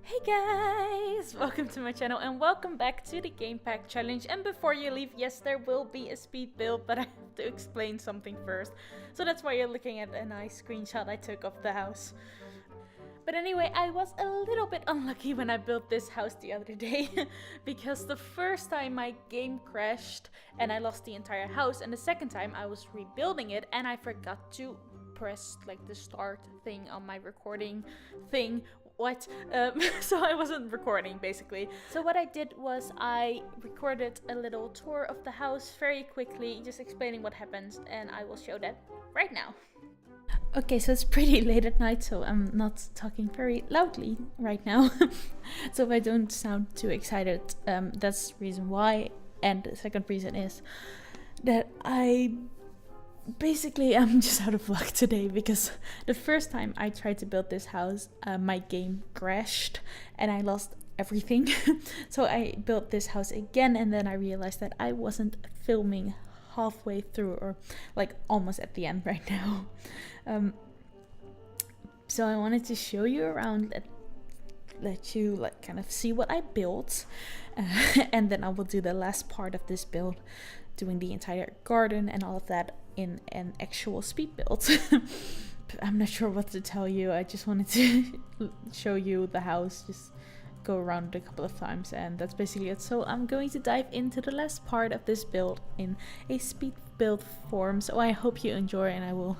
Hey guys! Welcome to my channel and welcome back to the Game Pack Challenge. And before you leave, yes, there will be a speed build, but I have to explain something first. So that's why you're looking at a nice screenshot I took of the house. But anyway, I was a little bit unlucky when I built this house the other day because the first time my game crashed and I lost the entire house, and the second time I was rebuilding it and I forgot to press like the start thing on my recording thing. So I wasn't recording basically. So what I did was I recorded a little tour of the house very quickly, just explaining what happens, and I will show that right now. Okay, so it's pretty late at night, so I'm not talking very loudly right now. So if I don't sound too excited, that's the reason why. And the second reason is that I'm just out of luck today, because the first time I tried to build this house, my game crashed and I lost everything. So I built this house again, and then I realized that I wasn't filming halfway through, or like almost at the end right now. So I wanted to show you around, let you like kind of see what I built, and then I will do the last part of this build, doing the entire garden and all of that in an actual speed build. I'm not sure what to tell you. I just wanted to show you the house, just go around it a couple of times, and that's basically it. So I'm going to dive into the last part of this build in a speed build form. So I hope you enjoy, and I will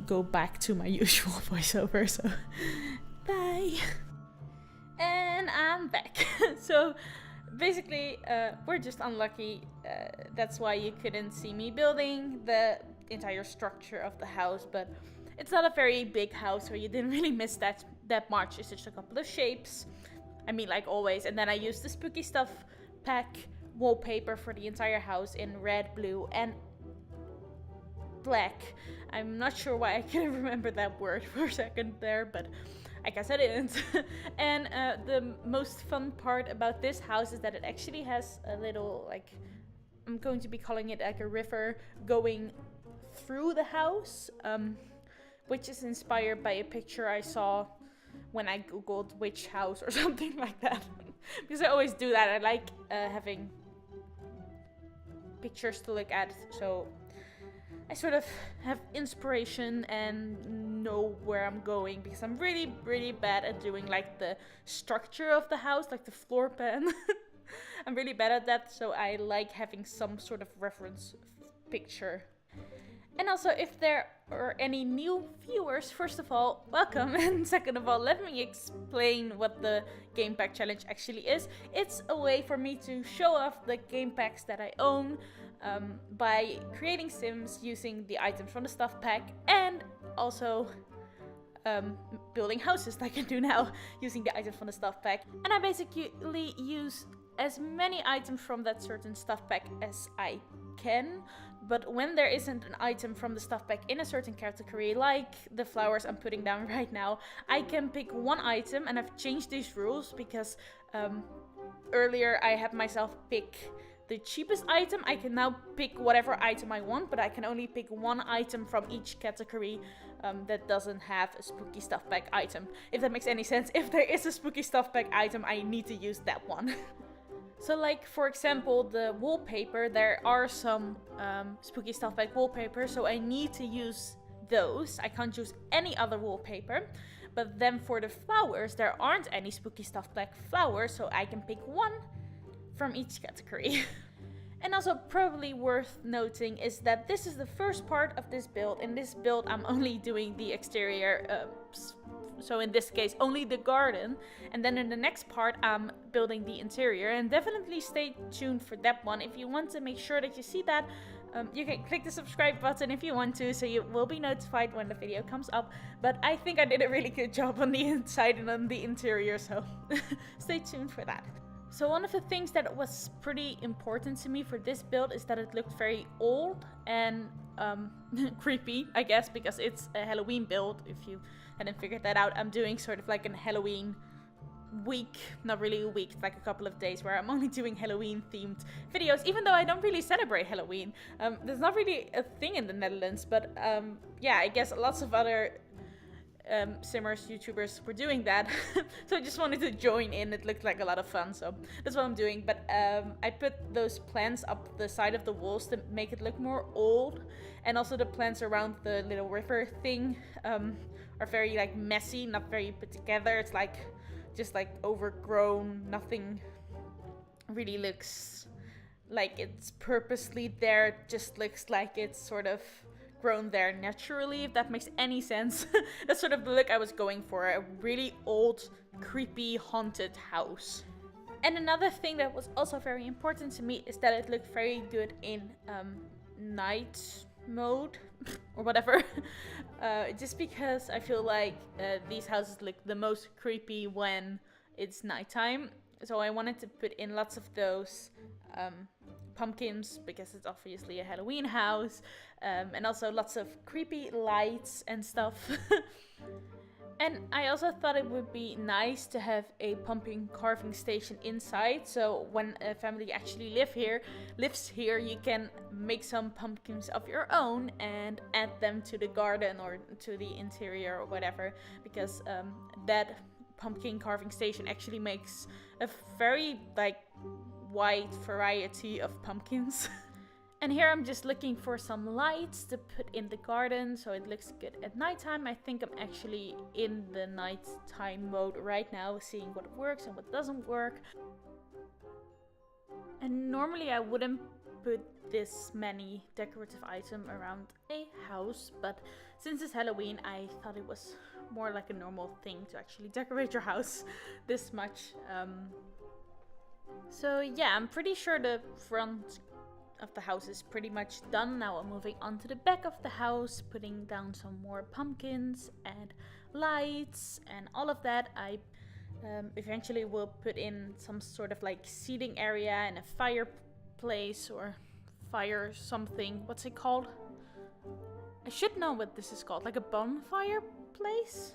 go back to my usual voiceover. So bye. And I'm back. So basically, we're just unlucky. That's why you couldn't see me building the entire structure of the house, but it's not a very big house, so you didn't really miss that much. It's just a couple of shapes, I mean, like always. And then I used the spooky stuff pack wallpaper for the entire house in red, blue, and black. I'm not sure why I couldn't remember that word for a second there, but I guess I didn't. And the most fun part about this house is that it actually has a little, like, I'm going to be calling it like a river going through the house, which is inspired by a picture I saw when I googled witch house or something like that. Because I always do that. I like having pictures to look at, so I sort of have inspiration and know where I'm going, because I'm really bad at doing like the structure of the house, like the floor plan. I'm really bad at that, so I like having some sort of reference picture. And also, if there are any new viewers, first of all, welcome, and second of all, let me explain what the Game Pack Challenge actually is. It's a way for me to show off the game packs that I own, by creating sims using the items from the stuff pack, and also building houses like I do now using the items from the stuff pack. And I basically use as many items from that certain stuff pack as I can, but when there isn't an item from the stuff pack in a certain category, like the flowers I'm putting down right now, I can pick one item. And I've changed these rules because earlier I had myself pick the cheapest item. I can now pick whatever item I want, but I can only pick one item from each category that doesn't have a spooky stuff pack item, if that makes any sense. If there is a spooky stuff pack item, I need to use that one. So like, for example, the wallpaper, there are some spooky stuff pack wallpaper, so I need to use those. I can't use any other wallpaper. But then for the flowers, there aren't any spooky stuff pack flowers, so I can pick one from each category. And also probably worth noting is that this is the first part of this build. In this build, I'm only doing the exterior, so in this case only the garden, and then in the next part I'm building the interior. And definitely stay tuned for that one. If you want to make sure that you see that, you can click the subscribe button if you want to, so you will be notified when the video comes up. But I think I did a really good job on the inside and on the interior, so stay tuned for that. So one of the things that was pretty important to me for this build is that it looked very old and creepy, I guess, because it's a Halloween build. If you hadn't figured that out, I'm doing sort of like a Halloween week, not really a week, it's like a couple of days where I'm only doing Halloween themed videos, even though I don't really celebrate Halloween. There's not really a thing in the Netherlands, but yeah, I guess lots of other Simmers YouTubers were doing that. So I just wanted to join in. It looked like a lot of fun, so that's what I'm doing. But I put those plants up the side of the walls to make it look more old, and also the plants around the little river thing are very like messy, not very put together. It's like just like overgrown. Nothing really looks like it's purposely there. It just looks like it's sort of grown there naturally, if that makes any sense. That's sort of the look I was going for, a really old, creepy, haunted house. And another thing that was also very important to me is that it looked very good in night mode or whatever. Just because I feel like these houses look the most creepy when it's nighttime. So I wanted to put in lots of those pumpkins, because it's obviously a Halloween house, and also lots of creepy lights and stuff. And I also thought it would be nice to have a pumpkin carving station inside, so when a family actually lives here, you can make some pumpkins of your own and add them to the garden or to the interior or whatever, because that pumpkin carving station actually makes a very like wide variety of pumpkins. And here I'm just looking for some lights to put in the garden so it looks good at nighttime. I think I'm actually in the nighttime mode right now, seeing what works and what doesn't work. And normally I wouldn't put this many decorative items around a house, but since it's Halloween, I thought it was more like a normal thing to actually decorate your house this much. So yeah, I'm pretty sure the front of the house is pretty much done. Now I'm moving on to the back of the house, putting down some more pumpkins and lights and all of that. I eventually will put in some sort of like seating area and a fireplace or fire something. What's it called? I should know what this is called. Like a bonfire place?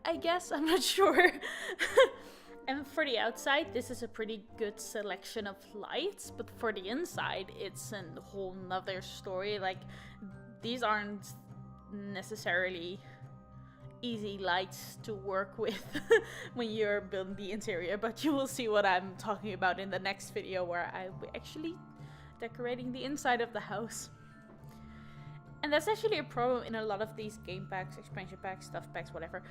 I guess, I'm not sure. And for the outside, this is a pretty good selection of lights, but for the inside, it's a whole nother story. Like, these aren't necessarily easy lights to work with when you're building the interior, but you will see what I'm talking about in the next video, where I'm actually decorating the inside of the house. And that's actually a problem in a lot of these game packs, expansion packs, stuff packs, whatever,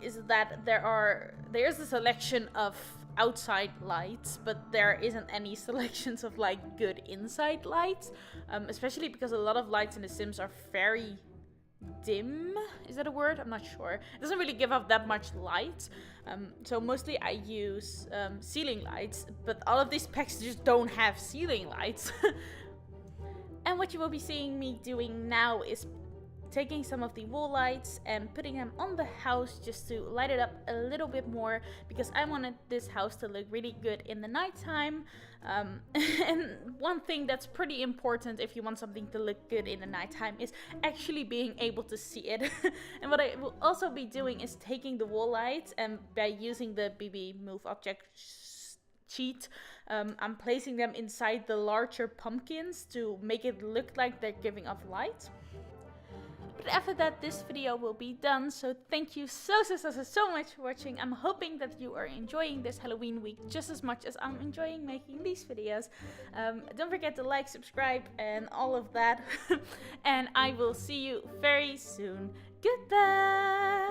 is that there's a selection of outside lights, but there isn't any selections of like good inside lights, especially because a lot of lights in The Sims are very dim. Is that a word? I'm not sure. It doesn't really give off that much light. So mostly I use ceiling lights, but all of these packs just don't have ceiling lights. And what you will be seeing me doing now is taking some of the wall lights and putting them on the house just to light it up a little bit more, because I wanted this house to look really good in the nighttime. And one thing that's pretty important if you want something to look good in the nighttime is actually being able to see it. And what I will also be doing is taking the wall lights, and by using the BB Move Object cheat, I'm placing them inside the larger pumpkins to make it look like they're giving off light. But after that, this video will be done, so thank you so much for watching. I'm hoping that you are enjoying this Halloween week just as much as I'm enjoying making these videos. Don't forget to like, subscribe, and all of that. And I will see you very soon. Goodbye!